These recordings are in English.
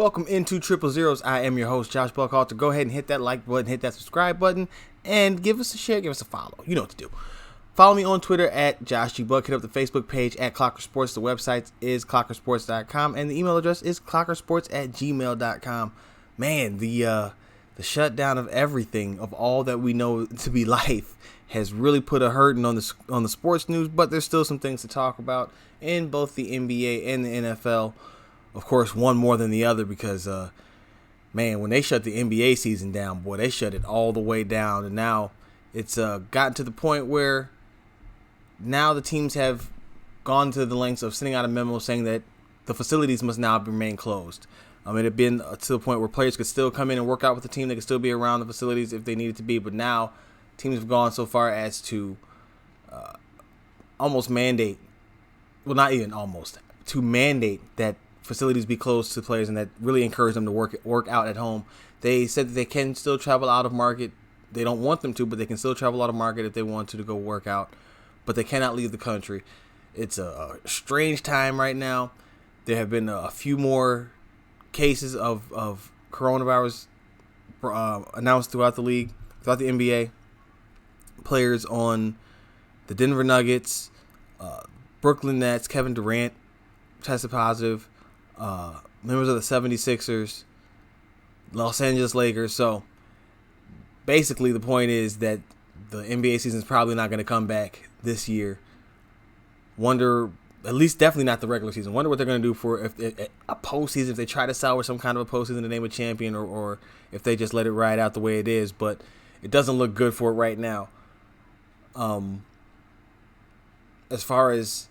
Welcome into Triple Zeros. I am your host, Josh Buckhalter. Go ahead and hit that like button, hit that subscribe button, and give us a share, give us a follow. You know what to do. Follow me on Twitter at Josh G. Buck. Hit up the Facebook page at Clocker Sports. The website is clockersports.com, and the email address is clockersports@gmail.com. Man, the shutdown of everything, of all that we know to be life, has really put a hurting on the sports news, but there's still some things to talk about in both the NBA and the NFL. Of course, one more than the other because, man, when they shut the NBA season down, boy, they shut it all the way down. And now it's gotten to the point where now the teams have gone to the lengths of sending out a memo saying that the facilities must now remain closed. It had been to the point where players could still come in and work out with the team. They could still be around the facilities if they needed to be. But now teams have gone so far as to almost mandate, well, not even almost, to mandate that facilities be closed to players, and that really encourage them to work out at home. They said that they can still travel out of market. They don't want them to, but they can still travel out of market if they want to go work out. But they cannot leave the country. It's a strange time right now. There have been a few more cases of coronavirus announced throughout the league, throughout the NBA. Players on the Denver Nuggets, Brooklyn Nets, Kevin Durant tested positive. Members of the 76ers, Los Angeles Lakers. So basically the point is that the NBA season is probably not going to come back this year. Wonder, at least definitely not the regular season. Wonder what they're going to do for if a postseason, if they try to salvage some kind of a postseason to name a champion, or if they just let it ride out the way it is. But it doesn't look good for it right now. As far as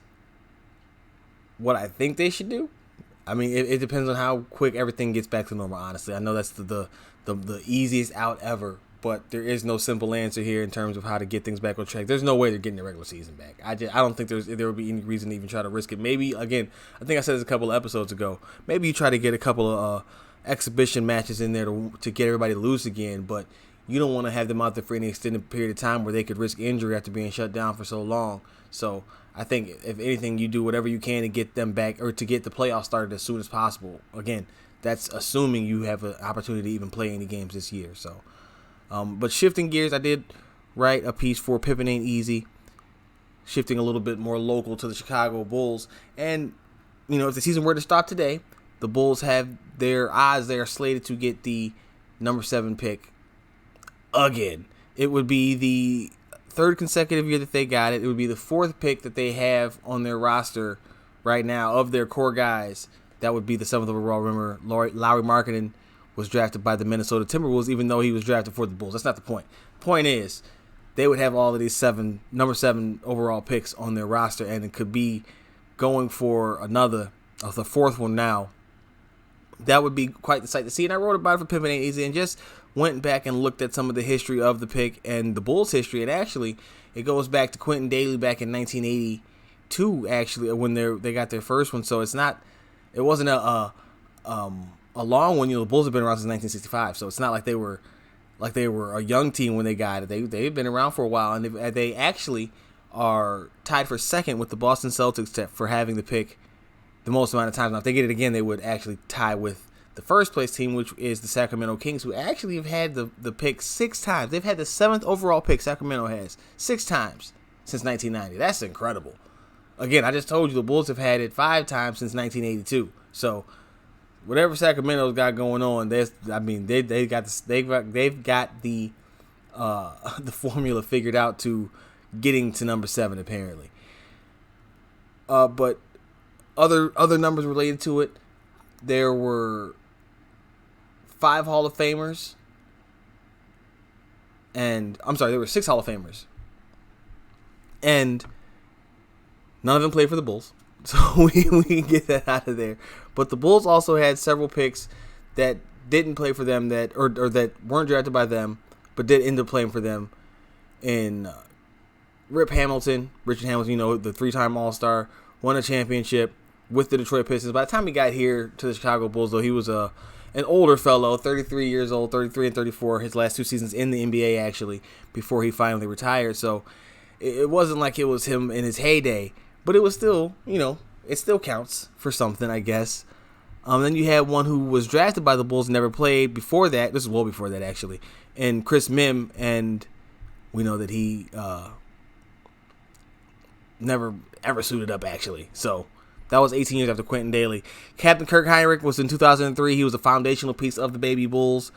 what I think they should do, I mean, it depends on how quick everything gets back to normal, honestly. I know that's the easiest out ever, but there is no simple answer here in terms of how to get things back on track. There's no way they're getting the regular season back. I don't think there would be any reason to even try to risk it. Maybe, again, I think I said this a couple of episodes ago, maybe you try to get a couple of exhibition matches in there to get everybody loose again, but you don't want to have them out there for any extended period of time where they could risk injury after being shut down for so long. So I think, if anything, you do whatever you can to get them back, or to get the playoffs started as soon as possible. Again, that's assuming you have an opportunity to even play any games this year. So, but shifting gears, I did write a piece for Pippen Ain't Easy, shifting a little bit more local to the Chicago Bulls. And, you know, if the season were to start today, the Bulls have their odds. They are slated to get the number 7 pick again. It would be the third consecutive year that they got it. It would be the 4th pick that they have on their roster right now of their core guys. That would be the 7th overall. Remember, Lauri Markkanen was drafted by the Minnesota Timberwolves, even though he was drafted for the Bulls. That's not the point. The point is, they would have all of these number 7 overall picks on their roster, and it could be going for the 4th one now. That would be quite the sight to see. And I wrote about it for Pippen Ain't Easy, and just went back and looked at some of the history of the pick and the Bulls' history. And actually, it goes back to Quentin Daly back in 1982, actually, when they got their first one. So it wasn't a long one. You know, the Bulls have been around since 1965, so it's not like they were a young team when they got it. They've been around for a while, and they actually are tied for second with the Boston Celtics for having the pick the most amount of times. Now, if they get it again, they would actually tie with the first place team, which is the Sacramento Kings, who actually have had the pick 6 times. They've had the 7th overall pick, Sacramento has, 6 times since 1990. That's incredible. Again, I just told you the Bulls have had it 5 times since 1982. So whatever Sacramento's got going on, they've got the formula figured out to getting to number 7 apparently. But other numbers related to it, there were 5 Hall of Famers, and there were 6 Hall of Famers, and none of them played for the Bulls, so we can get that out of there. But the Bulls also had several picks that didn't play for them, that weren't drafted by them, but did end up playing for them. In Richard Hamilton, the 3-time All-Star, won a championship with the Detroit Pistons. By the time he got here to the Chicago Bulls, though, he was an older fellow, 33 years old, 33 and 34, his last 2 seasons in the NBA, actually, before he finally retired. So it wasn't like it was him in his heyday, but it was still, it still counts for something, I guess. Then you had one who was drafted by the Bulls, never played before that. This is well before that, actually. And Chris Mim, and we know that he never ever suited up, actually. So that was 18 years after Quentin Daly. Captain Kirk Heinrich was in 2003. He was a foundational piece of the Baby Bulls.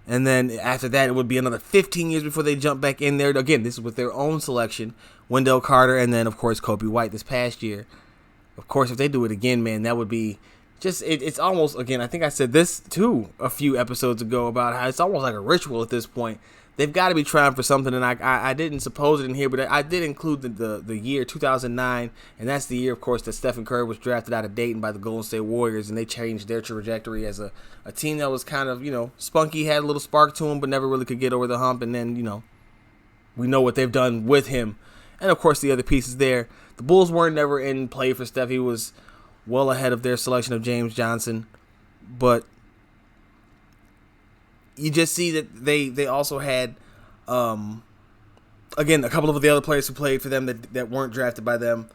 And then after that, it would be another 15 years before they jump back in there. Again, this is with their own selection. Wendell Carter, and then, of course, Kobe White this past year. Of course, if they do it again, man, that would be just, it's almost, again, I think I said this, too, a few episodes ago about how it's almost like a ritual at this point. They've got to be trying for something, and I didn't suppose it in here, but I did include the year 2009, and that's the year, of course, that Stephen Curry was drafted out of Dayton by the Golden State Warriors, and they changed their trajectory as a team that was kind of, spunky, had a little spark to them, but never really could get over the hump, and then, we know what they've done with him. And, of course, the other pieces there. The Bulls weren't never in play for Steph. He was well ahead of their selection of James Johnson. But you just see that they also had, again, a couple of the other players who played for them that weren't drafted by them.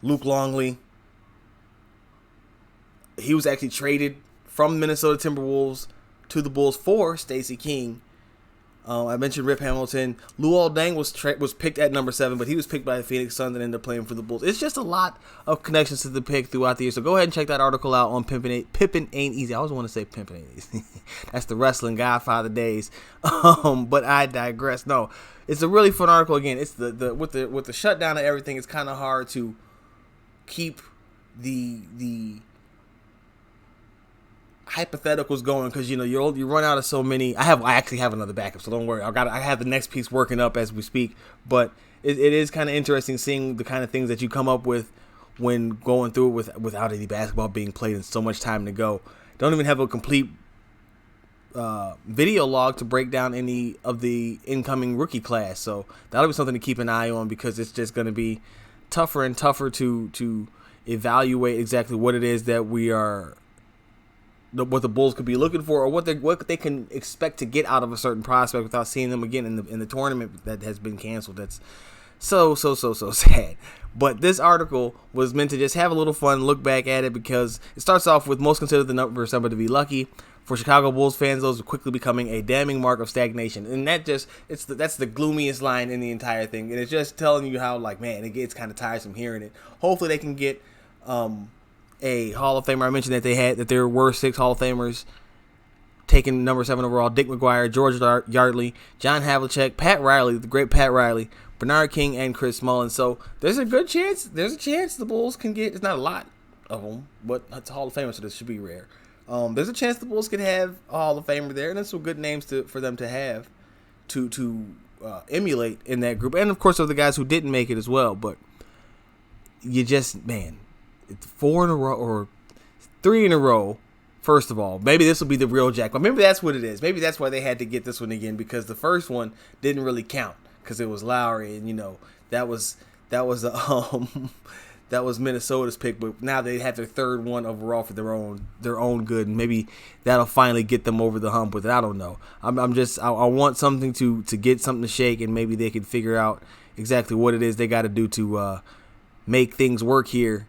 Luke Longley. He was actually traded from Minnesota Timberwolves to the Bulls for Stacey King. I mentioned Rip Hamilton. Luol Deng was picked at number 7, but he was picked by the Phoenix Suns and ended up playing for the Bulls. It's just a lot of connections to the pick throughout the year. So go ahead and check that article out on Pimpin' Ain't Easy. I always want to say Pimpin' Ain't Easy. That's the wrestling Godfather days. But I digress. No, it's a really fun article. Again, it's the with the shutdown of everything. It's kind of hard to keep the hypotheticals going because you run out of so many. I actually have another backup, so don't worry. I have the next piece working up as we speak. But it is kind of interesting seeing the kind of things that you come up with when going through it without any basketball being played and so much time to go. Don't even have a complete video log to break down any of the incoming rookie class. So that'll be something to keep an eye on because it's just going to be tougher and tougher to evaluate exactly what it is that we are. What the Bulls could be looking for, or what they can expect to get out of a certain prospect without seeing them again in the tournament that has been canceled. That's so sad. But this article was meant to just have a little fun, look back at it, because it starts off with most consider the number of somebody to be lucky. For Chicago Bulls fans, those are quickly becoming a damning mark of stagnation, and that's the gloomiest line in the entire thing, and it's just telling you how man, it gets kind of tiresome hearing it. Hopefully, they can get a Hall of Famer. I mentioned that there were 6 Hall of Famers taken number 7 overall: Dick McGuire, George Yardley, John Havlicek, Pat Riley, the great Pat Riley, Bernard King, and Chris Mullin. So there's a chance the Bulls can get. It's not a lot of them, but it's a Hall of Famer, so this should be rare. There's a chance the Bulls could have a Hall of Famer there, and there's some good names for them to have to emulate in that group, and of course of the guys who didn't make it as well. But you just, man. It's 4 in a row or 3 in a row. First of all, maybe this will be the real jackpot. Maybe that's what it is. Maybe that's why they had to get this one again, because the first one didn't really count because it was Lowry, and that was that was Minnesota's pick. But now they have their 3rd one overall for their own good, and maybe that'll finally get them over the hump with it. I don't know. I want something to get something to shake, and maybe they can figure out exactly what it is they got to do to make things work here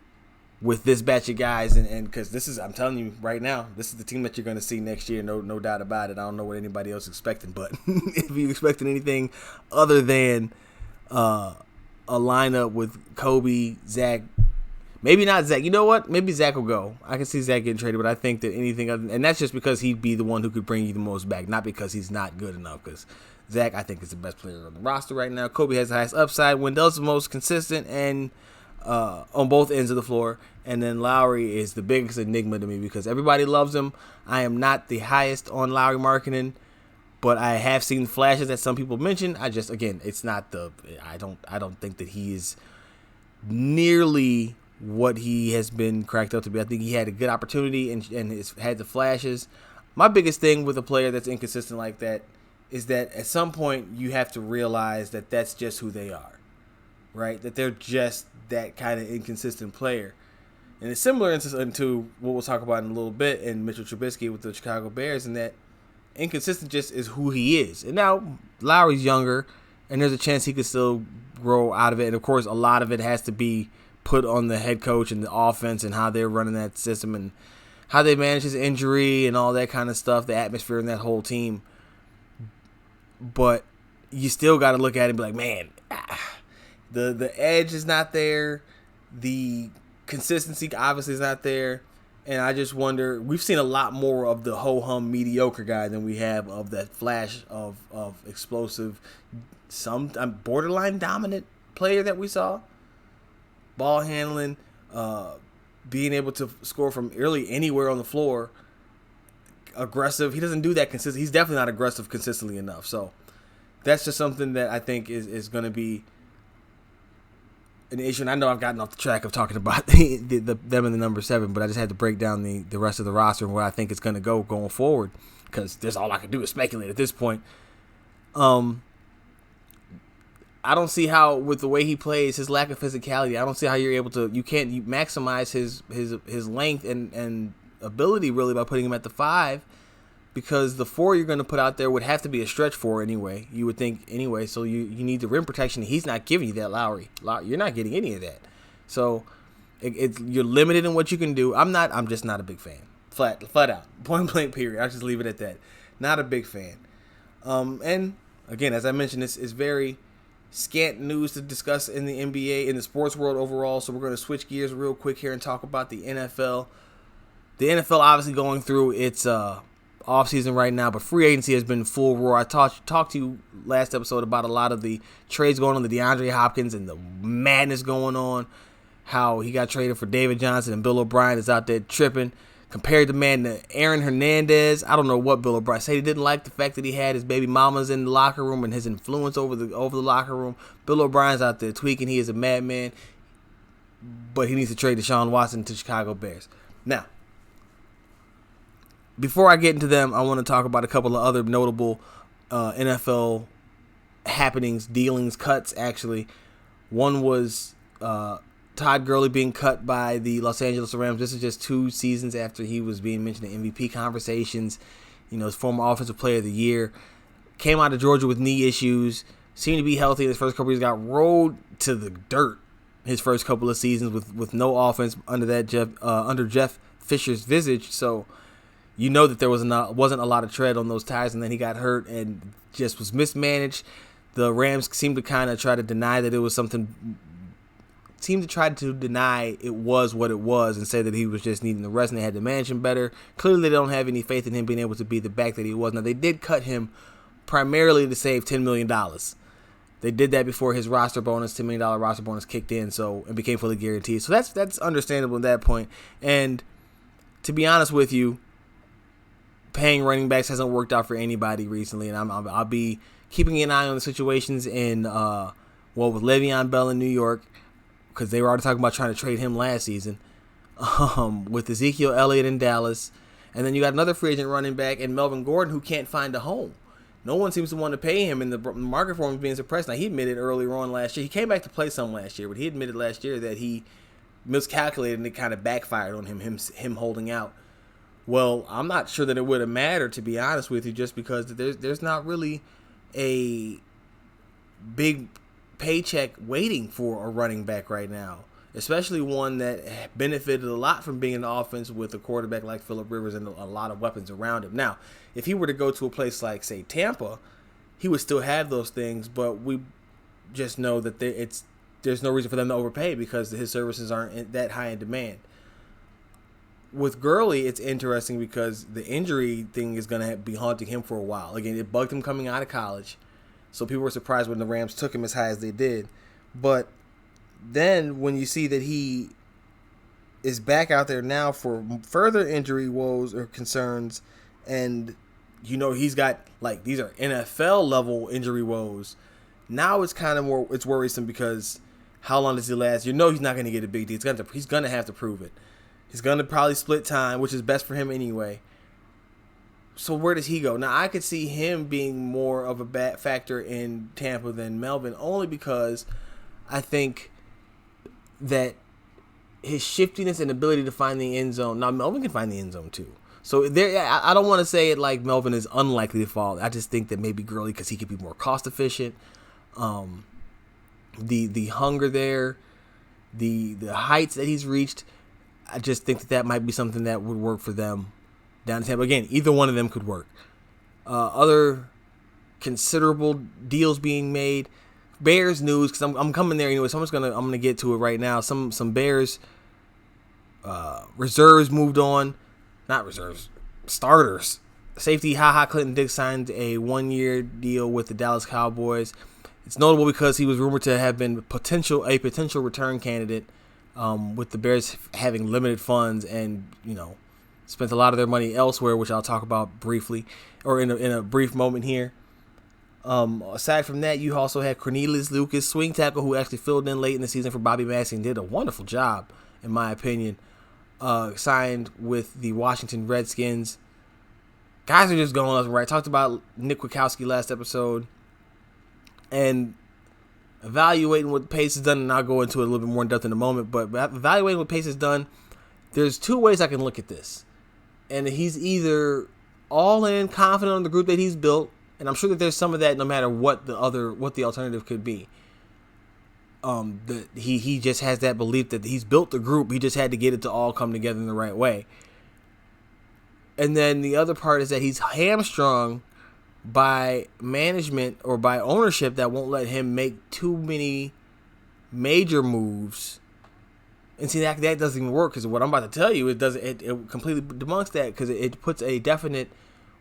with this batch of guys, and because I'm telling you right now, this is the team that you're going to see next year, no doubt about it. I don't know what anybody else is expecting, but if you're expecting anything other than a lineup with Kobe, Zach, maybe not Zach. You know what? Maybe Zach will go. I can see Zach getting traded, but I think that anything other, and that's just because he'd be the one who could bring you the most back, not because he's not good enough. Because Zach, I think, is the best player on the roster right now. Kobe has the highest upside. Wendell's the most consistent and on both ends of the floor, and then Lowry is the biggest enigma to me because everybody loves him. I am not the highest on Lowry marketing, but I have seen flashes that some people mention. It's not I don't think that he is nearly what he has been cracked up to be. I think he had a good opportunity and had the flashes. My biggest thing with a player that's inconsistent like that is that at some point you have to realize that that's just who they are, right? That they're just that kind of inconsistent player. And it's similar to what we'll talk about in a little bit in Mitchell Trubisky with the Chicago Bears, and that inconsistent just is who he is. And now Lowry's younger, and there's a chance he could still grow out of it. And, of course, a lot of it has to be put on the head coach and the offense and how they're running that system and how they managed his injury and all that kind of stuff, the atmosphere in that whole team. But you still got to look at it and be like, man, the edge is not there. The consistency obviously is not there. And I just wonder, we've seen a lot more of the ho-hum mediocre guy than we have of that flash of explosive, some borderline dominant player that we saw. Ball handling, being able to score from really anywhere on the floor. Aggressive. He doesn't do that consistently. He's definitely not aggressive consistently enough. So that's just something that I think is going to be an issue. And I know I've gotten off the track of talking about them in the number 7, but I just had to break down the rest of the roster and where I think it's going to go going forward, because that's all I can do is speculate at this point. I don't see how, with the way he plays, his lack of physicality, I don't see how you're able to, you maximize his length and ability really by putting him at the 5, because the 4 you're going to put out there would have to be a stretch 4 anyway, you would think anyway. So you need the rim protection. He's not giving you that, Lowry. You're not getting any of that. So you're limited in what you can do. I'm just not a big fan. Flat out. Point blank period. I'll just leave it at that. Not a big fan. And again, as I mentioned, it's very scant news to discuss in the NBA, in the sports world overall. So we're going to switch gears real quick here and talk about the NFL. The NFL obviously going through its offseason right now, but free agency has been full roar. I talked to you last episode about a lot of the trades going on, the DeAndre Hopkins and the madness going on, how he got traded for David Johnson and Bill O'Brien is out there tripping. Compared the man to Aaron Hernandez. I don't know what Bill O'Brien said. He didn't like the fact that he had his baby mamas in the locker room and his influence over the locker room. Bill O'Brien's out there tweaking. He is a madman, but he needs to trade Deshaun Watson to Chicago Bears. Now, before I get into them, I want to talk about a couple of other notable NFL happenings, dealings, cuts, actually. One was Todd Gurley being cut by the Los Angeles Rams. This is just 2 seasons after he was being mentioned in MVP conversations. His former Offensive Player of the Year. Came out of Georgia with knee issues. Seemed to be healthy in his first couple years. Got rolled to the dirt his first couple of seasons with no offense under Jeff Fisher's visage. So you know that there wasn't a lot of tread on those tires, and then he got hurt and just was mismanaged. The Rams seemed to kind of try to deny that it was something. Seemed to try to deny it was what it was and say that he was just needing the rest and they had to manage him better. Clearly, they don't have any faith in him being able to be the back that he was. Now, they did cut him primarily to save $10 million. They did that before his $10 million roster bonus kicked in, and became fully guaranteed. So that's understandable at that point. And to be honest with you, paying running backs hasn't worked out for anybody recently, and I'll be keeping an eye on the situations with Le'Veon Bell in New York, because they were already talking about trying to trade him last season, with Ezekiel Elliott in Dallas, and then you got another free agent running back and Melvin Gordon who can't find a home. No one seems to want to pay him, and the market for him is being suppressed. Now, he admitted earlier on last year, he came back to play some last year, but he admitted last year that he miscalculated and it kind of backfired on him holding out. Well, I'm not sure that it would have mattered, to be honest with you, just because there's not really a big paycheck waiting for a running back right now, especially one that benefited a lot from being in the offense with a quarterback like Phillip Rivers and a lot of weapons around him. Now, if he were to go to a place like, say, Tampa, he would still have those things, but we just know that there's no reason for them to overpay because his services aren't that high in demand. With Gurley, it's interesting because the injury thing is going to be haunting him for a while. Again, it bugged him coming out of college. So people were surprised when the Rams took him as high as they did. But then when you see that he is back out there now for further injury woes or concerns, and he's got, these are NFL level injury woes, now it's kind of it's worrisome because how long does he last? He's not going to get a big deal. He's going to have to prove it. He's going to probably split time, which is best for him anyway. So where does he go? Now, I could see him being more of a bad factor in Tampa than Melvin, only because I think that his shiftiness and ability to find the end zone. Now, Melvin can find the end zone too. So I don't want to say it like Melvin is unlikely to fall. I just think that maybe Gurley, because he could be more cost efficient. The hunger there, the heights that he's reached. I just think that might be something that would work for them down the Tampa. Again, either one of them could work. Other considerable deals being made. Bears news, because I'm coming there anyway, so I'm gonna get to it right now. Some Bears reserves moved on, not reserves, starters. Safety Clinton Dix signed a 1-year deal with the Dallas Cowboys. It's notable because he was rumored to have been a potential return candidate, with the Bears having limited funds and spent a lot of their money elsewhere, which I'll talk about briefly or in a brief moment here. Aside from that, you also had Cornelius Lucas, swing tackle, who actually filled in late in the season for Bobby Massey and did a wonderful job, in my opinion. Signed with the Washington Redskins. Guys are just going left and right. Talked about Nick Kwiatkowski last episode. And evaluating what Pace has done, and I'll go into it a little bit more in depth in a moment, but evaluating what Pace has done, there's two ways I can look at this. And he's either all in, confident on the group that he's built, and I'm sure that there's some of that no matter what the alternative could be. He just has that belief that he's built the group, he just had to get it to all come together in the right way. And then the other part is that he's hamstrung by management or by ownership that won't let him make too many major moves. And see, that doesn't even work, because what I'm about to tell you, it completely debunks that, because it puts a definite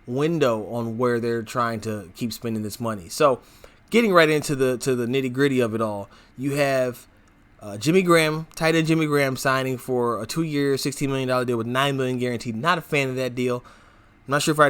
window on where they're trying to keep spending this money. So, getting right into the nitty gritty of it all, you have Jimmy Graham, tight end Jimmy Graham, signing for a 2-year, $16 million deal with $9 million guaranteed. Not a fan of that deal. I'm not sure if I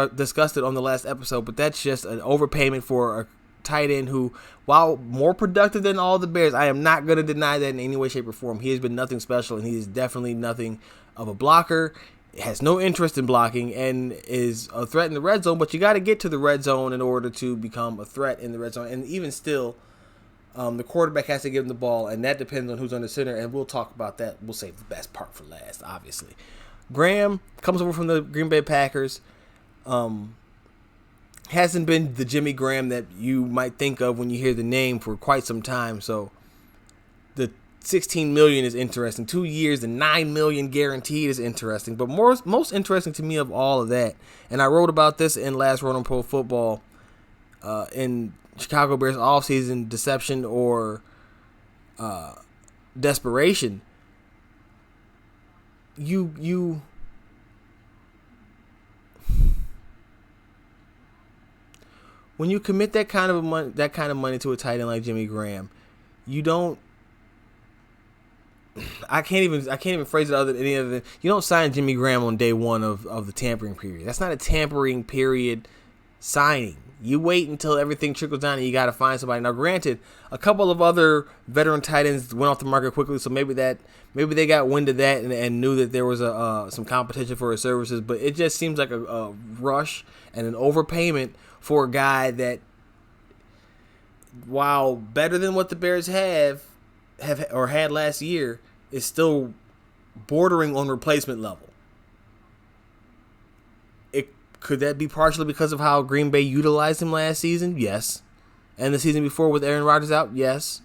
discussed it on the last episode, but that's just an overpayment for a tight end who, while more productive than all the Bears, I am not going to deny that in any way, shape, or form. He has been nothing special, and he is definitely nothing of a blocker. Has no interest in blocking and is a threat in the red zone, but you got to get to the red zone in order to become a threat in the red zone. And even still, the quarterback has to give him the ball, and that depends on who's on the center, and we'll talk about that. We'll save the best part for last, obviously. Graham comes over from the Green Bay Packers. Hasn't been the Jimmy Graham that you might think of when you hear the name for quite some time, so the $16 million is interesting. 2 years, the $9 million guaranteed is interesting. But most interesting to me of all of that, and I wrote about this in Last Word on Pro Football, in Chicago Bears offseason deception or desperation. You when you commit that kind of money to a tight end like Jimmy Graham, you don't. I can't even phrase it any other than you don't sign Jimmy Graham on day one of the tampering period. That's not a tampering period signing. You wait until everything trickles down and you got to find somebody. Now, granted, a couple of other veteran tight ends went off the market quickly, so maybe they got wind of that and knew that there was some competition for his services. But it just seems like a rush and an overpayment for a guy that, while better than what the Bears had last year, is still bordering on replacement level. Could that be partially because of how Green Bay utilized him last season? Yes. And the season before with Aaron Rodgers out? Yes.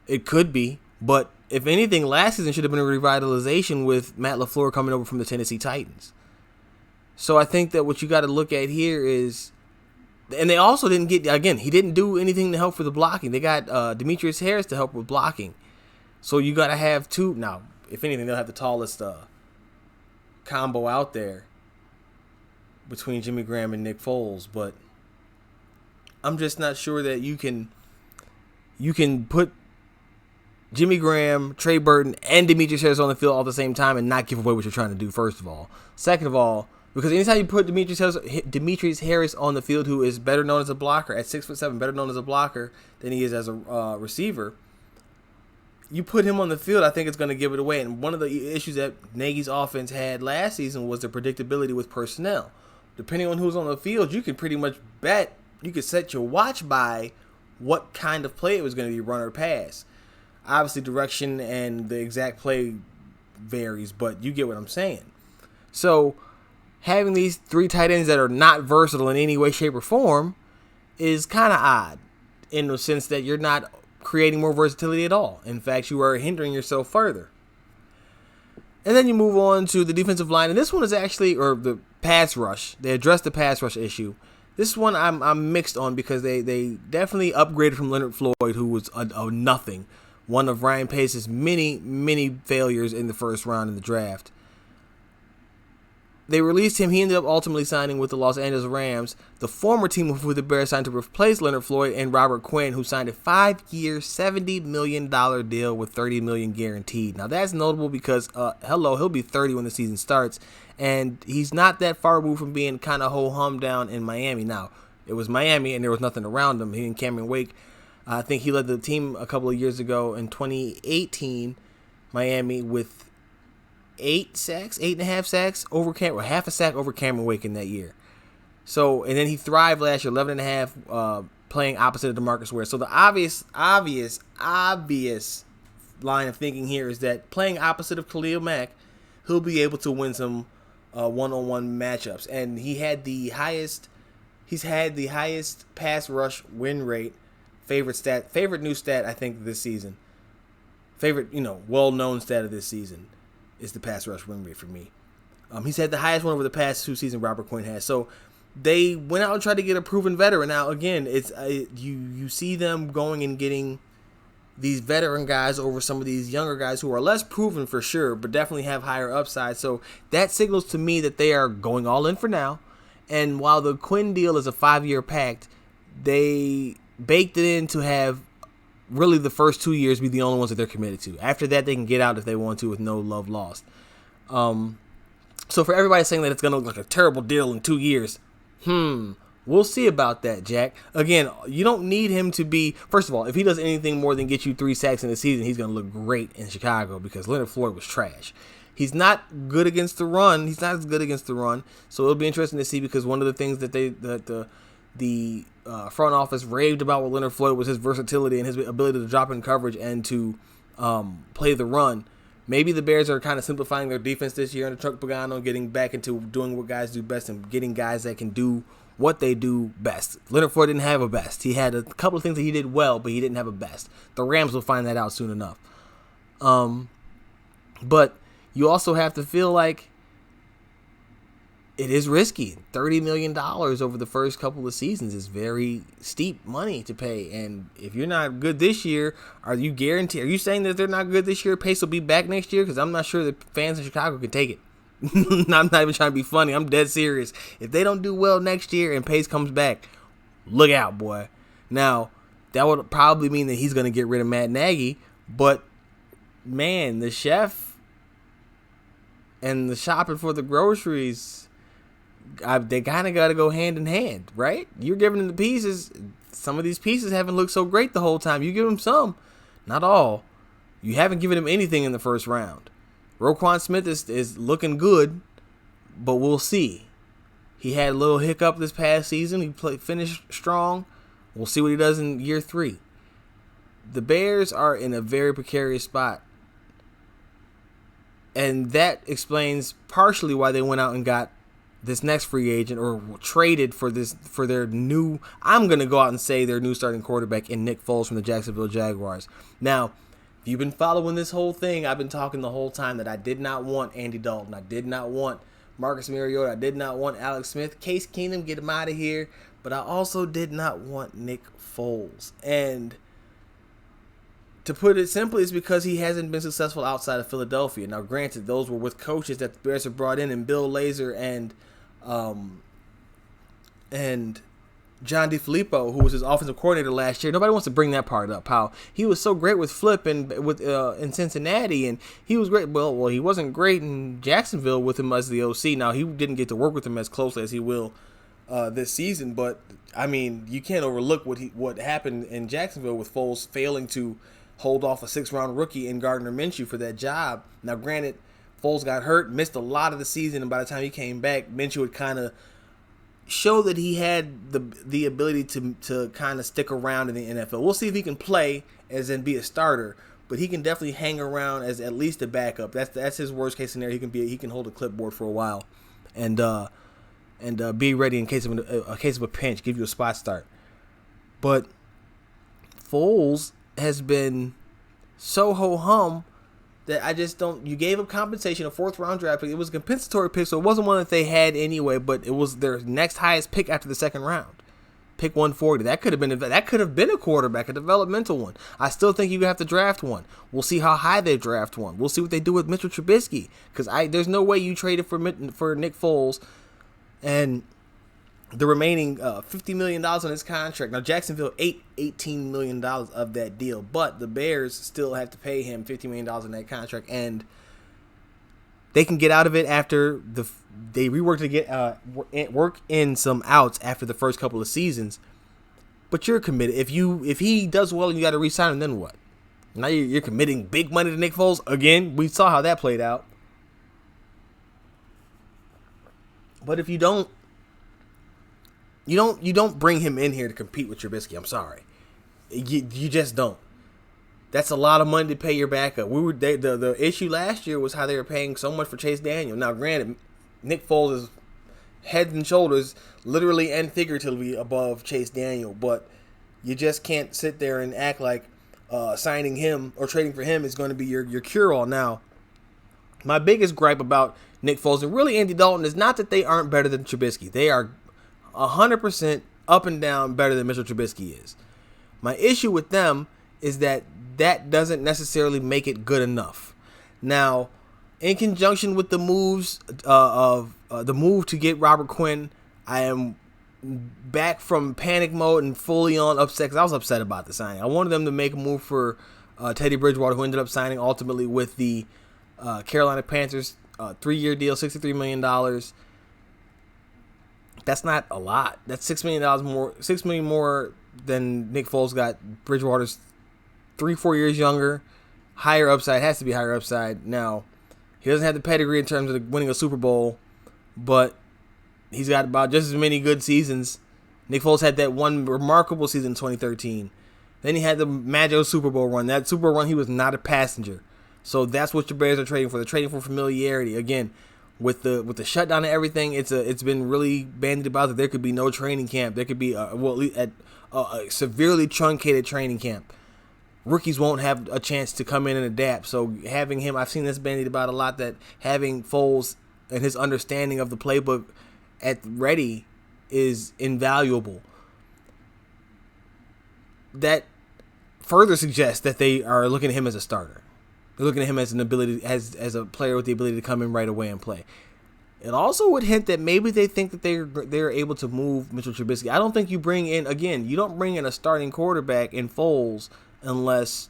It could be. But if anything, last season should have been a revitalization with Matt LaFleur coming over from the Tennessee Titans. So I think that what you got to look at here is, and they also didn't get, again, he didn't do anything to help for the blocking. They got Demetrius Harris to help with blocking. So you got to have two. Now, if anything, they'll have the tallest combo out there between Jimmy Graham and Nick Foles, but I'm just not sure that you can put Jimmy Graham, Trey Burton, and Demetrius Harris on the field all at the same time and not give away what you're trying to do, first of all. Second of all, because anytime you put Demetrius Harris on the field, who is better known as a blocker, at 6'7", better known as a blocker than he is as a receiver, you put him on the field, I think it's going to give it away. And one of the issues that Nagy's offense had last season was the predictability with personnel. Depending on who's on the field, you can pretty much bet, you could set your watch by what kind of play it was going to be, run or pass. Obviously, direction and the exact play varies, but you get what I'm saying. So, having these three tight ends that are not versatile in any way, shape, or form is kind of odd, in the sense that you're not creating more versatility at all. In fact, you are hindering yourself further. And then you move on to the defensive line, and this one is actually, or the pass rush. They addressed the pass rush issue. This one I'm mixed on because they definitely upgraded from Leonard Floyd, who was a nothing. One of Ryan Pace's many failures in the first round in the draft. They released him. He ended up ultimately signing with the Los Angeles Rams, the former team who the Bears signed to replace Leonard Floyd, and Robert Quinn, who signed a 5-year, $70 million deal with $30 million guaranteed. Now, that's notable because, he'll be 30 when the season starts, and he's not that far removed from being kind of ho-hum down in Miami. Now, it was Miami, and there was nothing around him. He and Cameron Wake, I think he led the team a couple of years ago in 2018, Miami, with 8.5 sacks over half a sack over Cameron Wake in that year. So, and then he thrived last year, 11.5, playing opposite of DeMarcus Ware. So the obvious line of thinking here is that playing opposite of Khalil Mack, he'll be able to win some one-on-one matchups. And he's had the highest pass rush win rate, favorite new stat I think this season. Favorite, well-known stat of this season is the pass rush win rate for me. He's had the highest one over the past 2 seasons Robert Quinn has. So they went out and tried to get a proven veteran. Now, again, it's you see them going and getting these veteran guys over some of these younger guys who are less proven for sure, but definitely have higher upside. So that signals to me that they are going all in for now. And while the Quinn deal is a 5-year pact, they baked it in to have really the first 2 years be the only ones that they're committed to. After that, they can get out if they want to with no love lost. So for everybody saying that it's going to look like a terrible deal in 2 years, we'll see about that, Jack. Again, you don't need him to be, first of all, if he does anything more than get you 3 sacks in the season, he's going to look great in Chicago because Leonard Floyd was trash. He's not good against the run. He's not as good against the run. So it'll be interesting to see because one of the things that the front office raved about with Leonard Floyd was his versatility and his ability to drop in coverage and to play the run. Maybe the Bears are kind of simplifying their defense this year under Chuck Pagano, getting back into doing what guys do best and getting guys that can do what they do best. Leonard Floyd didn't have a best. He had a couple of things that he did well, but he didn't have a best. The Rams will find that out soon enough. But you also have to feel like it is risky. $30 million over the first couple of seasons is very steep money to pay. And if you're not good this year, are you saying that they're not good this year? Pace will be back next year? Because I'm not sure that fans in Chicago can take it. I'm not even trying to be funny. I'm dead serious. If they don't do well next year and Pace comes back, look out, boy. Now, that would probably mean that he's going to get rid of Matt Nagy. But, man, the chef and the shopping for the groceries, they kind of got to go hand in hand, right? You're giving them the pieces. Some of these pieces haven't looked so great the whole time. You give them some, not all. You haven't given them anything in the first round. Roquan Smith is looking good, but we'll see. He had a little hiccup this past season. He finished strong. We'll see what he does in year 3. The Bears are in a very precarious spot. And that explains partially why they went out and got this next free agent or traded for their new, I'm going to go out and say their new starting quarterback in Nick Foles from the Jacksonville Jaguars. Now, if you've been following this whole thing, I've been talking the whole time that I did not want Andy Dalton. I did not want Marcus Mariota. I did not want Alex Smith. Case Keenum, get him out of here. But I also did not want Nick Foles. And to put it simply, it's because he hasn't been successful outside of Philadelphia. Now, granted, those were with coaches that the Bears have brought in Bill Lazor and John DeFilippo, who was his offensive coordinator last year. Nobody wants to bring that part up. How he was so great with Flip and in Cincinnati, and he was great. Well, he wasn't great in Jacksonville with him as the OC. Now he didn't get to work with him as closely as he will this season. But I mean, you can't overlook what happened in Jacksonville with Foles failing to hold off a 6th-round rookie in Gardner Minshew for that job. Now, granted, Foles got hurt, missed a lot of the season, and by the time he came back, Minshew would kind of show that he had the ability to kind of stick around in the NFL. We'll see if he can play as in be a starter, but he can definitely hang around as at least a backup. That's his worst case scenario. He can hold a clipboard for a while, and be ready in case of a pinch, give you a spot start. But Foles has been so ho-hum that I just don't. You gave up compensation, a 4th-round draft pick. It was a compensatory pick, so it wasn't one that they had anyway. But it was their next highest pick after the 2nd round, pick 140. That could have been a quarterback, a developmental one. I still think you have to draft one. We'll see how high they draft one. We'll see what they do with Mitchell Trubisky, because there's no way you traded for Nick Foles and the remaining $50 million on his contract. Now, Jacksonville ate $18 million of that deal, but the Bears still have to pay him $50 million in that contract, and they can get out of it after they rework to get work in some outs after the first couple of seasons. But you're committed. If he does well and you got to re-sign him, then what? Now you're committing big money to Nick Foles again. We saw how that played out. But if you don't bring him in here to compete with Trubisky. I'm sorry, you just don't. That's a lot of money to pay your backup. The issue last year was how they were paying so much for Chase Daniel. Now, granted, Nick Foles is head and shoulders, literally and figuratively, above Chase Daniel, but you just can't sit there and act like signing him or trading for him is going to be your cure-all. Now, my biggest gripe about Nick Foles and really Andy Dalton is not that they aren't better than Trubisky. They are 100% up and down better than Mitchell Trubisky is. My issue with them is that doesn't necessarily make it good enough. Now, in conjunction with the moves the move to get Robert Quinn, I am back from panic mode and fully on upset, because I was upset about the signing. I wanted them to make a move for Teddy Bridgewater, who ended up signing ultimately with the Carolina Panthers, 3-year deal, $63 million. That's not a lot. That's $6 million more than Nick Foles got. Bridgewater's 3-4 years younger, higher upside. Has to be higher upside. Now, he doesn't have the pedigree in terms of winning a Super Bowl, but he's got about just as many good seasons. Nick Foles had that one remarkable season in 2013. Then he had the Maggio Super Bowl run. That Super Bowl run, he was not a passenger. So that's what your Bears are trading for. They're trading for familiarity. Again, with the shutdown and everything, it's been really bandied about that there could be no training camp. There could be a severely truncated training camp. Rookies won't have a chance to come in and adapt. So having him, I've seen this bandied about a lot, that having Foles and his understanding of the playbook at ready is invaluable. That further suggests that they are looking at him as a starter. They're looking at him as an ability, as a player with the ability to come in right away and play. It also would hint that maybe they think that they're able to move Mitchell Trubisky. I don't think you don't bring in a starting quarterback in Foles unless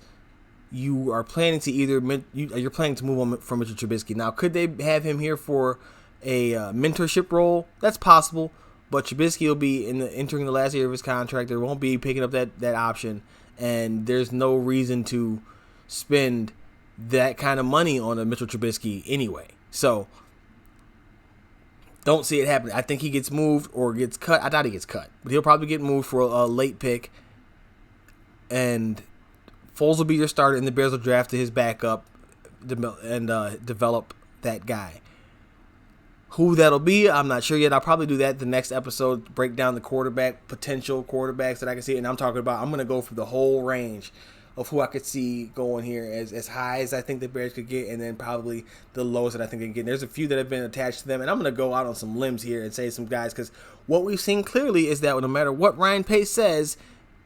you are planning to you're planning to move on from Mitchell Trubisky. Now, could they have him here for a mentorship role? That's possible, but Trubisky will be entering the last year of his contract. They won't be picking up that option, and there's no reason to spend that kind of money on a Mitchell Trubisky anyway. So don't see it happening. I think he gets moved or gets cut. I doubt he gets cut, but he'll probably get moved for a late pick, and Foles will be your starter, and the Bears will draft his backup and develop that guy. Who that'll be, I'm not sure yet. I'll probably do that the next episode, break down the potential quarterbacks that I can see, and I'm going to go for the whole range of who I could see going here as high as I think the Bears could get, and then probably the lowest that I think they can get. And there's a few that have been attached to them, and I'm going to go out on some limbs here and say some guys, because what we've seen clearly is that no matter what Ryan Pace says,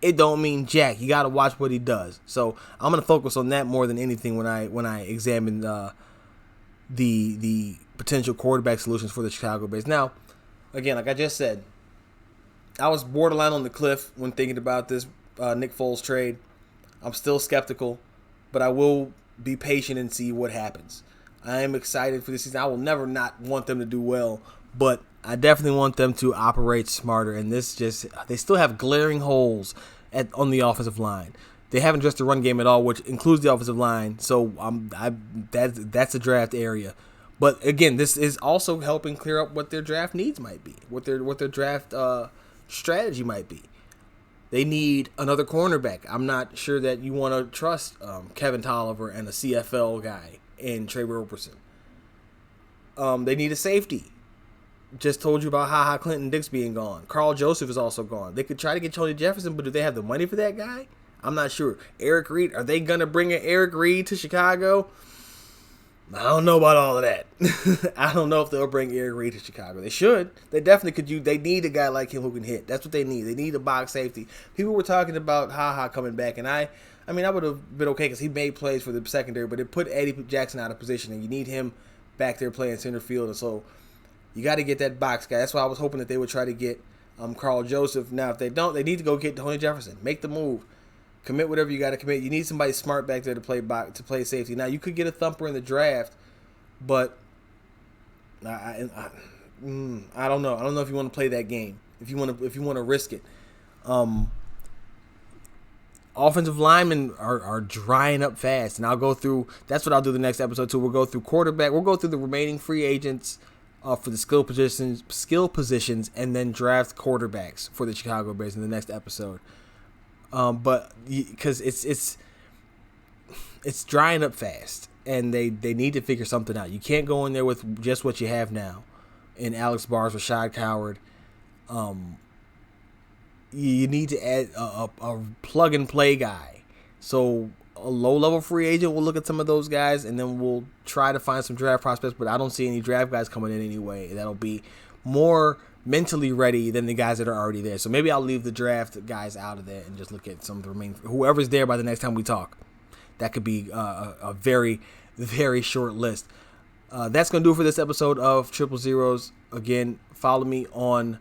it don't mean jack. You got to watch what he does. So I'm going to focus on that more than anything when I examine the potential quarterback solutions for the Chicago Bears. Now, again, like I just said, I was borderline on the cliff when thinking about this Nick Foles trade. I'm still skeptical, but I will be patient and see what happens. I am excited for this season. I will never not want them to do well, but I definitely want them to operate smarter. And they still have glaring holes on the offensive line. They haven't addressed the run game at all, which includes the offensive line. So that's a draft area. But again, this is also helping clear up what their draft needs might be, what their draft strategy might be. They need another cornerback. I'm not sure that you want to trust Kevin Tolliver and a CFL guy in Trey Roberson. They need a safety. Just told you about Ha Clinton Dix being gone. Carl Joseph is also gone. They could try to get Tony Jefferson, but do they have the money for that guy? I'm not sure. Eric Reed, are they going to bring an Eric Reed to Chicago? I don't know about all of that. I don't know if they'll bring Eric Reid to Chicago. They should. They definitely could. They need a guy like him who can hit. That's what they need. They need a box safety. People were talking about Ha coming back, and I mean, I would have been okay because he made plays for the secondary, but it put Eddie Jackson out of position, and you need him back there playing center field. And so you got to get that box guy. That's why I was hoping that they would try to get Carl Joseph. Now, if they don't, they need to go get Tony Jefferson. Make the move. Commit whatever you got to commit. You need somebody smart back there to play safety. Now, you could get a thumper in the draft, but I don't know. I don't know if you want to play that game. If you want to risk it. Offensive linemen are drying up fast, and I'll go through. That's what I'll do the next episode too. We'll go through quarterback. We'll go through the remaining free agents for the skill positions, and then draft quarterbacks for the Chicago Bears in the next episode. But because it's drying up fast, and they need to figure something out. You can't go in there with just what you have now, in Alex Bars, Rashad Coward. You need to add a plug and play guy. So a low level free agent will look at some of those guys, and then we'll try to find some draft prospects. But I don't see any draft guys coming in anyway. That'll be more mentally ready than the guys that are already there. So maybe I'll leave the draft guys out of there and just look at some of the remaining, whoever's there by the next time we talk. That could be a very, very short list. That's going to do it for this episode of Triple Zeros. Again, follow me on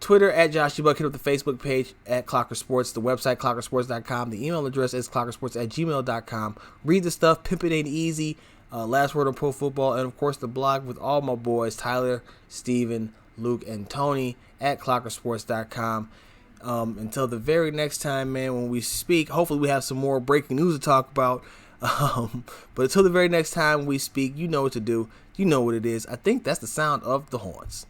Twitter at Josh Buck. Hit up the Facebook page at Clocker Sports, the website clockersports.com. The email address is clockersports@gmail.com. Read the stuff. Pimp It Ain't Easy. Last Word on Pro Football. And, of course, the blog with all my boys, Tyler, Steven, Luke, and Tony at clockersports.com. Until the very next time, man, when we speak, hopefully we have some more breaking news to talk about. But until the very next time we speak, you know what to do. You know what it is. I think that's the sound of the horns.